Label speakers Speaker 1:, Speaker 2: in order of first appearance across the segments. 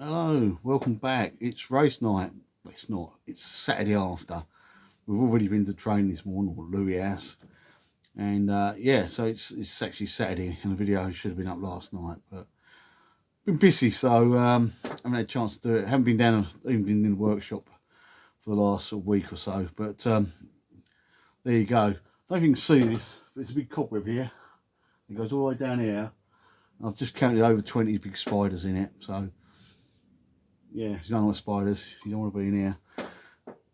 Speaker 1: Hello, welcome back. It's race night. Well, it's not. It's Saturday after. We've already been to train this morning, or Louis has. And yeah, so it's actually Saturday, and the video should have been up last night, but been busy, so haven't had a chance to do it. Haven't been down, even been in the workshop for the last week or so. But there you go. I don't know if you can see this, but it's a big cobweb here. It goes all the way down here. I've just counted over 20 big spiders in it, so. Yeah, you don't like spiders, you don't want to be in here.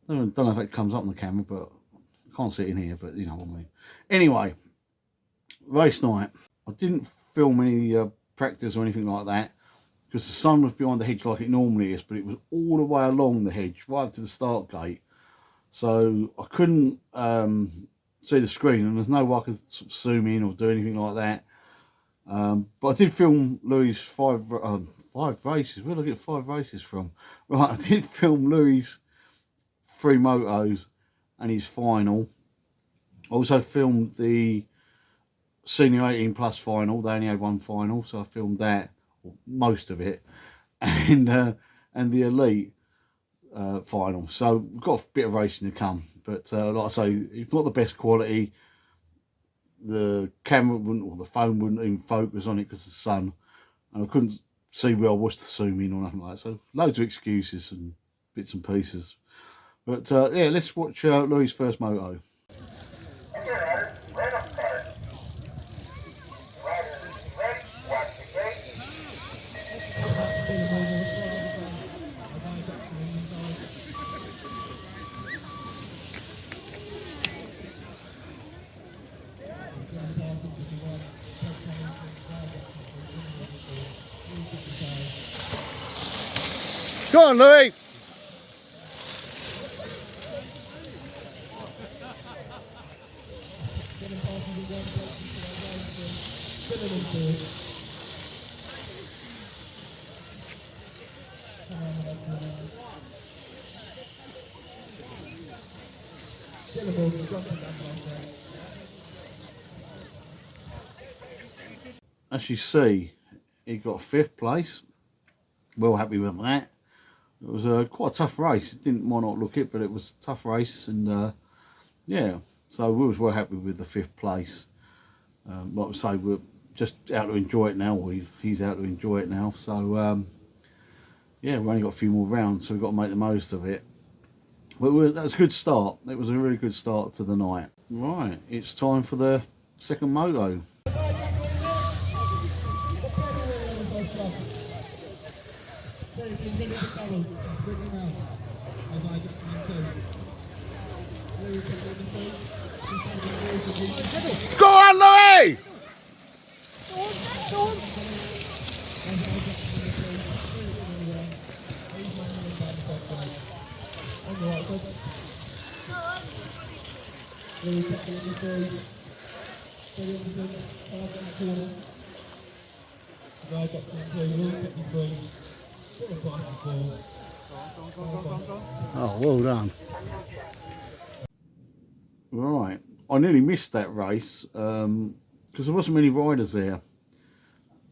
Speaker 1: Don't know if it comes up on the camera, but I can't see it in here, but you know what I mean. Anyway, race night. I didn't film any practice or anything like that because the sun was behind the hedge like it normally is, but it was all the way along the hedge, right up to the start gate. So I couldn't see the screen, and there's no way I could sort of zoom in or do anything like that. But I did film Louis' five races. Where did I get 5 races from? Right, I did film Louis' 3 motos and his final. I also filmed the senior 18 plus final. They only had 1 final, so I filmed that, or most of it, and the elite final. So we've got a bit of racing to come, but like I say, it's not the best quality. The camera wouldn't, or the phone wouldn't even focus on it because of the sun, and I couldn't see where I was to zoom in or nothing like that. So loads of excuses and bits and pieces. But yeah, let's watch Louis' first moto. Go on, Louis! As you see, he got 5th place. Well happy with that. It was quite a tough race. It didn't might not look it, but it was a tough race, and yeah, so we was well happy with the 5th place. Like I say, we're just out to enjoy it now. He's out to enjoy it now. So yeah, we've only got a few more rounds, so we've got to make the most of it. But that was a good start. It was a really good start to the night. Right, it's time for the second moto. Go on, Louis! Go on. Oh, well done. Right, I nearly missed that race because there wasn't many riders there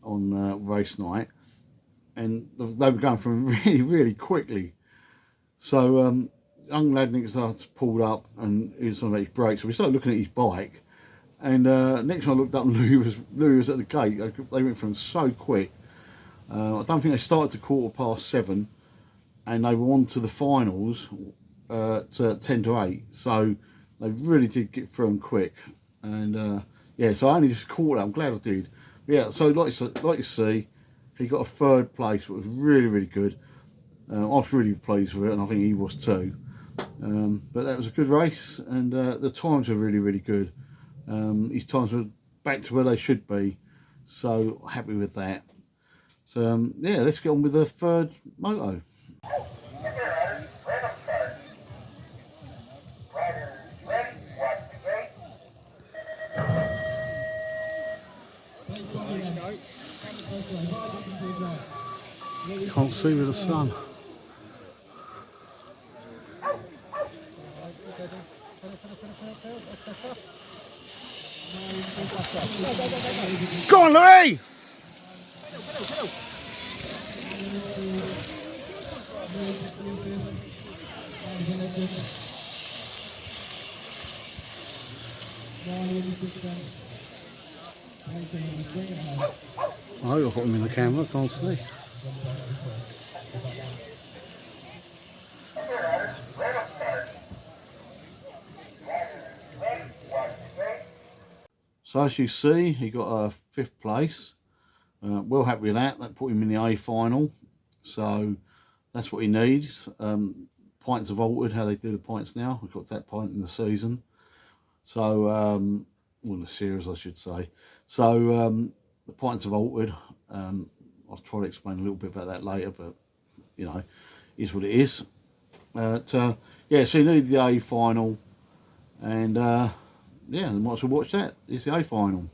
Speaker 1: on race night, and they were going from really quickly. So young lad next to us pulled up, and he was on his brakes, so we started looking at his bike, and next time I looked up, and Louis was at the gate. They went from so quick. I don't think they started to 7:15, and they were on to the finals to 10 to 8. So they really did get through them quick. And yeah, so I only just caught that. I'm glad I did. But yeah, so like you see, he got a 3rd place, which was really good. I was really pleased with it, and I think he was too. But that was a good race, and the times were really good. His times were back to where they should be, so happy with that. So yeah, let's get on with the 3rd moto. Can't see with the sun. Go on, Louis! Oh, you'll put him in the camera, can't see. So as you see, he got a 5th place. Well happy with that. That put him in the A final. So that's what he needs. Points have altered how they do the points now. We've got that point in the season. So, well, the series, I should say. So the points have altered. I'll try to explain a little bit about that later, but you know, is what it is. But yeah, so he needed the A final, and yeah, you might as well watch that. It's the A final.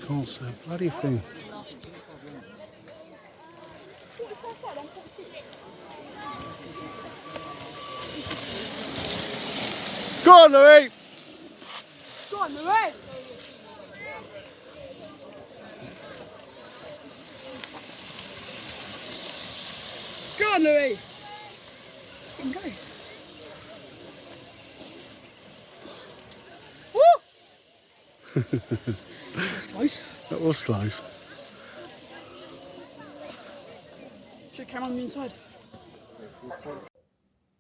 Speaker 1: Can't see a bloody thing. Go on, Louis!
Speaker 2: Go on, Louis! Go on, Louis! You can go. Woo! That's close.
Speaker 1: That was close.
Speaker 2: Should come on the inside.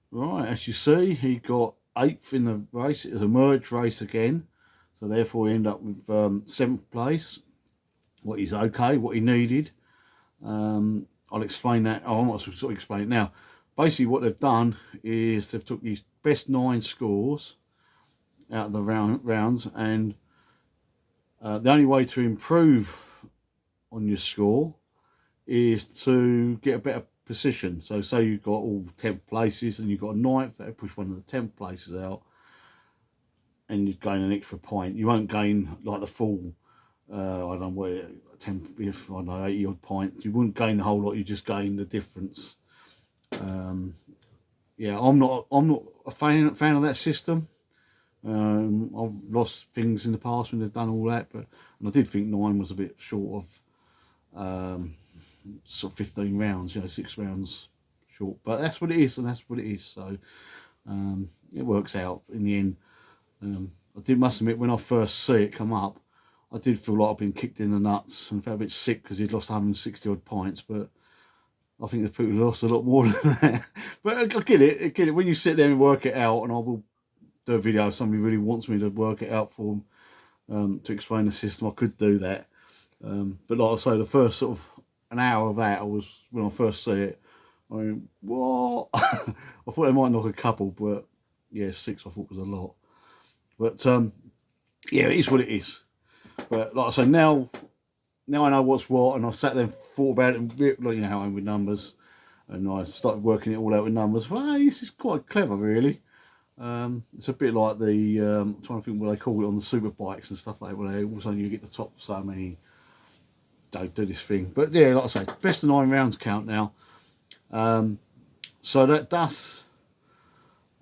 Speaker 1: Right, as you see, he got 8th in the race. It was a merge race again, so therefore he ended up with 7th place. What is okay, what he needed. I'll explain that. Oh, I might sort of explain it now. Basically, what they've done is they've took his best 9 scores out of the rounds, and the only way to improve on your score is to get a better position. So say you've got all 10th places and you've got a 9th, that'll push one of the 10th places out and you'd gain an extra point. You won't gain like the full, I don't know, where 10, if I know 80 odd points. You wouldn't gain the whole lot, you just gain the difference. Yeah, I'm not a fan of that system. I've lost things in the past when they've done all that, but and I did think 9 was a bit short of sort of 15 rounds, you know, 6 rounds short, but that's what it is, and that's what it is. So it works out in the end. I must admit, when I first see it come up, I did feel like I've been kicked in the nuts and felt a bit sick because he'd lost 160 odd points, but I think there's people who lost a lot more than that. But I get it. When you sit there and work it out, and I will do a video if somebody really wants me to work it out for them, to explain the system, I could do that. But like I say, the first sort of an hour of that, when I first see it, I mean, what? I thought they might knock a couple, but yeah, 6 I thought was a lot. But yeah, it is what it is. But like I say, now I know what's what, and I sat there and thought about it, and you know how I am with numbers, and I started working it all out with numbers. Well, hey, this is quite clever, really. It's a bit like the I'm trying to think what they call it on the super bikes and stuff like that, where all of a sudden you get the top so many. Don't do this thing, but yeah, like I say, best of 9 rounds count now. So that does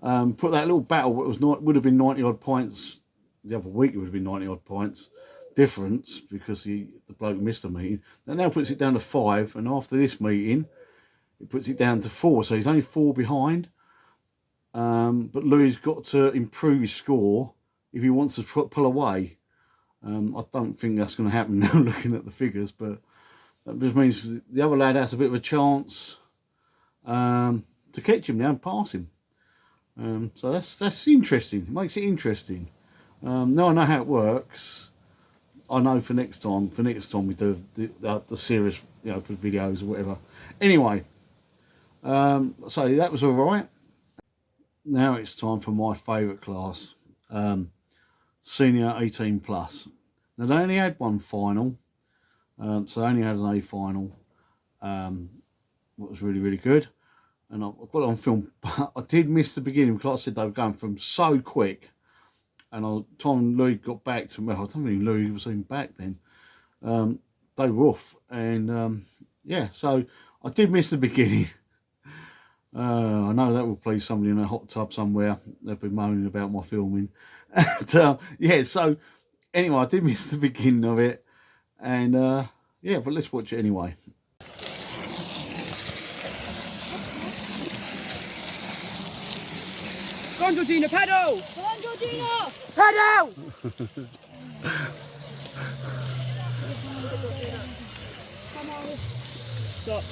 Speaker 1: put that little battle. What would have been 90 odd points the other week. It would have been 90 odd points difference because the bloke missed a meeting. That now puts it down to 5, and after this meeting, it puts it down to 4. So he's only 4 behind. But Louis got to improve his score if he wants to pull away. I don't think that's going to happen now looking at the figures, but that just means the other lad has a bit of a chance to catch him now and pass him. So that's interesting. It makes it interesting. Now I know how it works. I know for next time we do the series, you know, for videos or whatever. Anyway, so that was all right. Now it's time for my favourite class, senior 18 plus. Now they only had one final, so they only had an A final, what was really, really good. And I've got it on film, but I did miss the beginning because, like I said, they were going from so quick. And time Louis got back to me, well, I don't think Louis was even back then. They were off, and yeah, so I did miss the beginning. I know that will please somebody in a hot tub somewhere. They've been moaning about my filming. And, yeah, so anyway, I did miss the beginning of it, And yeah, but let's watch it anyway.
Speaker 2: Go on, Georgina, pedal!
Speaker 3: Go on, Georgina!
Speaker 2: Pedal! Stop.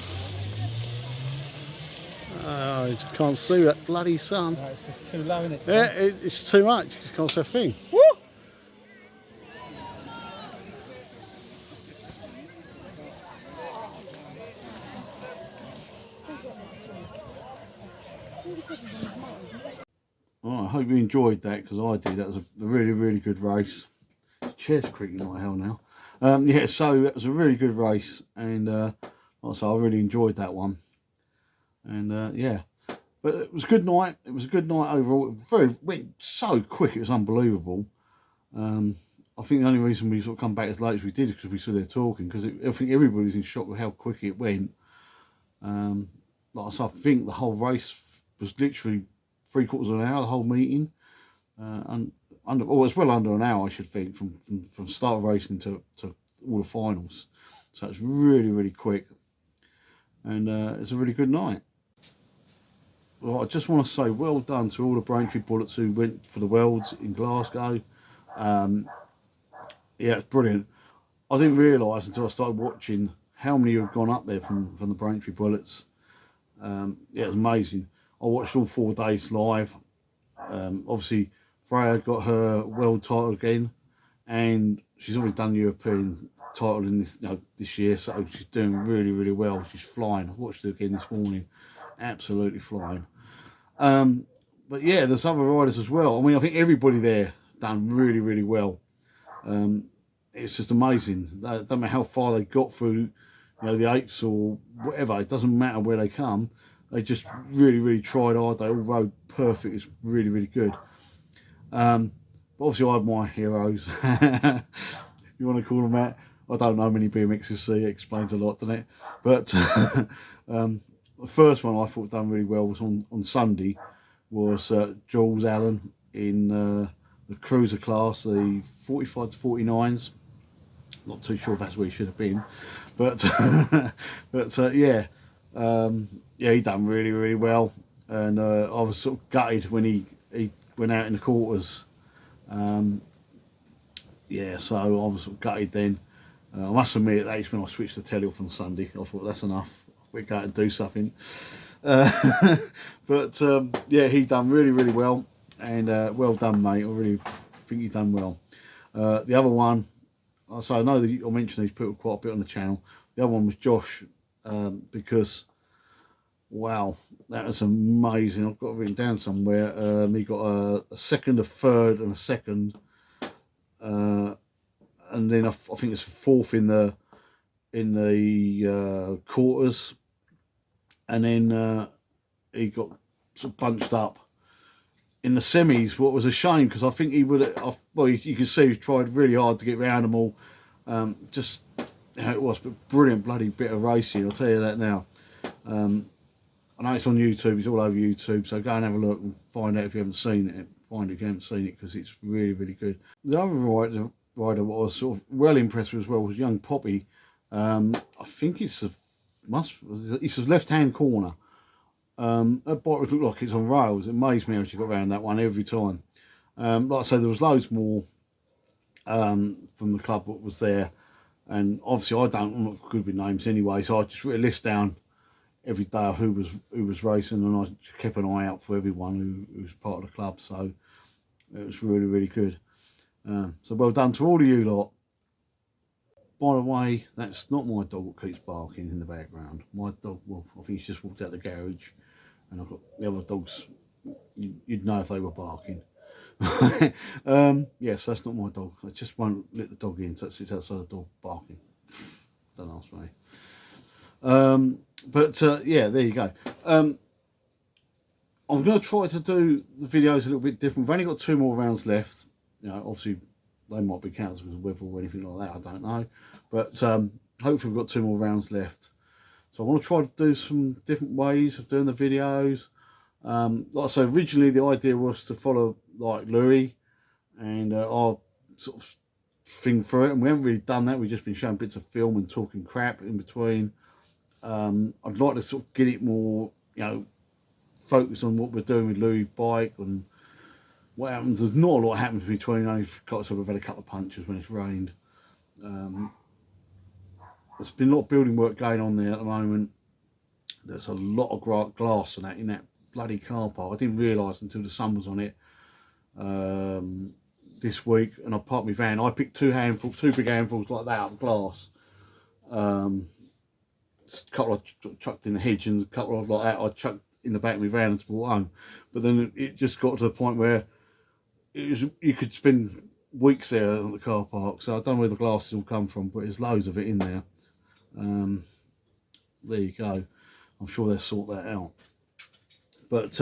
Speaker 1: Oh, you just can't see that bloody sun.
Speaker 4: No, it's just too low, isn't it?
Speaker 1: Yeah, it's too much. You just can't see a thing.
Speaker 2: Woo!
Speaker 1: Oh, I hope you enjoyed that, because I did. That was a really, really good race. The chair's creaking like hell now. Yeah, so it was a really good race, and like I say, I really enjoyed that one. And yeah, but it was a good night. It was a good night overall. It went so quick, it was unbelievable. I think the only reason we sort of come back as late as we did is because we stood there talking, because I think everybody was in shock with how quick it went. Like I said, I think the whole race was literally 3/4 of an hour, the whole meeting. And it's well under an hour, I should think, from start of racing to all the finals. So it's really, really quick. And it's a really good night. Well, I just want to say well done to all the Braintree Bullets who went for the Worlds in Glasgow. Yeah, it's brilliant. I didn't realise until I started watching how many had gone up there from the Braintree Bullets. Yeah, it was amazing. I watched all 4 days live. Obviously, Freya got her world title again, and she's already done the European title in this year, so she's doing really, really well. She's flying. I watched her again this morning, absolutely flying. But yeah, there's other riders as well. I mean, I think everybody there done really, really well. It's just amazing. It doesn't matter how far they got through, the 8ths or whatever. It doesn't matter where they come. They just really, really tried hard. They all rode perfect. It's really, really good. But obviously, I have my heroes. You want to call them that? I don't know many BMXers, see, it explains a lot, doesn't it? But the first one I thought done really well was on Sunday, was Jules Allen in the cruiser class, the 45 to 49s. Not too sure if that's where he should have been, but yeah, yeah, he done really, really well, and I was sort of gutted when he went out in the quarters. Yeah, so I was sort of gutted then. I must admit that's when I switched the telly off on Sunday. I thought that's enough. We're going to do something. But yeah, he done really, really well, and well done, mate. I really think you done well. The other one, so I know that I mentioned he's put quite a bit on the channel. The other one was Josh, because wow, that was amazing. I've got it written down somewhere. He got a second, a third, and a second, and then I think it's a fourth in the quarters, and then he got sort of bunched up in the semis. What was a shame, because I think he would have, well, you can see he tried really hard to get round them all. Just how it was, but brilliant bloody bit of racing, I'll tell you that now. I know it's on YouTube, it's all over YouTube, so go and have a look and find out if you haven't seen it. Find it if you haven't seen it, because it's really, really good. The other rider what I was sort of well impressed with as well was young Poppy. I think it's his left-hand corner. That bike would look like it's on rails. It amazed me how she got around that one every time. Like I said, there was loads more from the club that was there, and obviously I'm not good with names anyway, so I just wrote a list down every day of who was racing, and I kept an eye out for everyone who was part of the club. So it was really, really good. So well done to all of you lot. By the way, that's not my dog that keeps barking in the background. My dog, well, I think he's just walked out the garage, and I've got the other dogs. You'd know if they were barking. Yes, that's not my dog. I just won't let the dog in, so it sits outside the door barking. Don't ask me. But yeah, there you go. I'm going to try to do the videos a little bit different. We've only got 2 more rounds left. Obviously they might be cancelled because of weather or anything like that, I don't know. But hopefully we've got 2 more rounds left. So I want to try to do some different ways of doing the videos. Like I said, originally the idea was to follow like Louis, and I sort of thing through it, and we haven't really done that. We've just been showing bits of film and talking crap in between. I'd like to sort of get it more, you know, focused on what we're doing with Louis' bike and what happens. There's not a lot happens between. I've got sort of had a couple of punches when it's rained. There's been a lot of building work going on there at the moment. There's a lot of glass and that in that bloody car park. I didn't realise until the sun was on it this week, and I parked my van. I picked two big handfuls like that of glass. A couple I chucked in the hedge, and a couple of like that I chucked in the back of my van and brought home. But then it just got to the point where you could spend weeks there at the car park. So I don't know where the glasses all come from, but there's loads of it in there. There you go. I'm sure they'll sort that out. But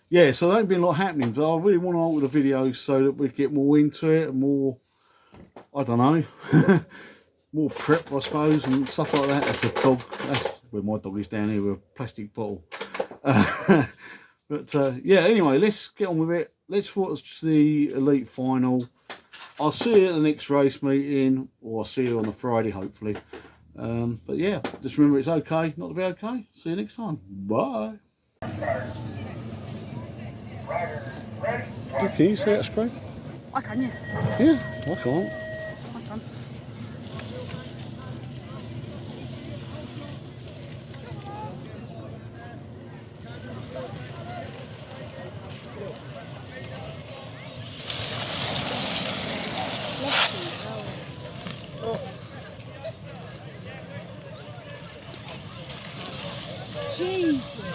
Speaker 1: yeah, so there ain't been a lot happening, but I really want to alter the videos so that we get more into it and more, I don't know, more prep, I suppose, and stuff like that. That's a dog. That's where my dog is, down here with a plastic bottle. But yeah, anyway, let's get on with it. Let's watch the Elite Final. I'll see you at the next race meeting, or I'll see you on the Friday, hopefully. But yeah, just remember it's okay not to be okay. See you next time. Bye. Can you see that screen?
Speaker 2: I can, yeah.
Speaker 1: Yeah, I can't.
Speaker 2: I can. Jesus.